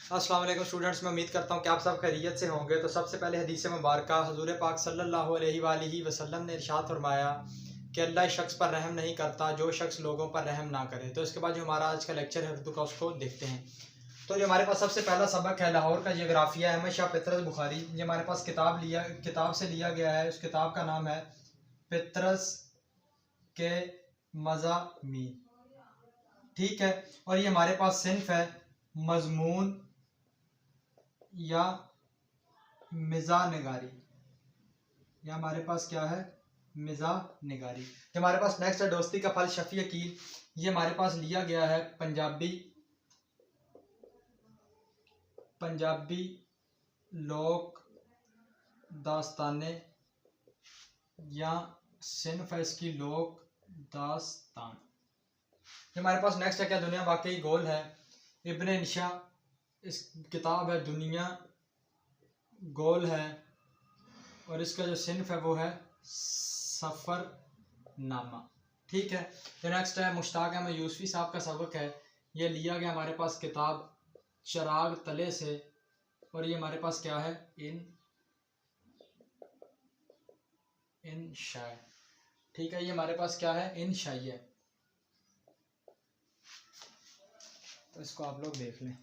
अस्सलाम वालेकुम स्टूडेंट्स, मैं उम्मीद करता हूँ कि आप सब खैरियत से होंगे। तो सबसे पहले हदीस मुबारक हजूर पाक सल्लल्लाहु अलैहि वसल्लम ने इरशाद फरमाया कि अल्लाह शख्स पर रहम नहीं करता जो शख्स लोगों पर रहम ना करे। तो इसके बाद जो हमारा आज का लेक्चर है उर्दू का, उसको देखते हैं। तो जो हमारे पास सबसे पहला सबक है लाहौर का जियोग्राफिया अहमद शाह पतरस बुखारी। ये हमारे पास किताब से लिया गया है। उस किताब का नाम है पतरस के मज़ामी, ठीक है। और ये हमारे पास सिन्फ है मजमून या मिज़ा नगारी, या हमारे पास क्या है, मिज़ा नगारी। जो हमारे पास नेक्स्ट है दोस्ती का फल शफी अकील। ये हमारे पास लिया गया है पंजाबी लोक दास्ताने या सिन्फ है इसकी लोक दास्तान। हमारे पास नेक्स्ट है क्या दुनिया वाकई गोल है। इब्न इंशा, इस किताब है दुनिया गोल है, और इसका जो सिन्फ है वो है सफ़रनामा, ठीक है। तो नेक्स्ट है मुश्ताक अहमद यूसुफी साहब का सबक है। ये लिया गया हमारे पास किताब चिराग तले से, और ये हमारे पास क्या है, इन शाय, ठीक है। ये हमारे पास क्या है, इन शाय है। तो इसको आप लोग देख लें।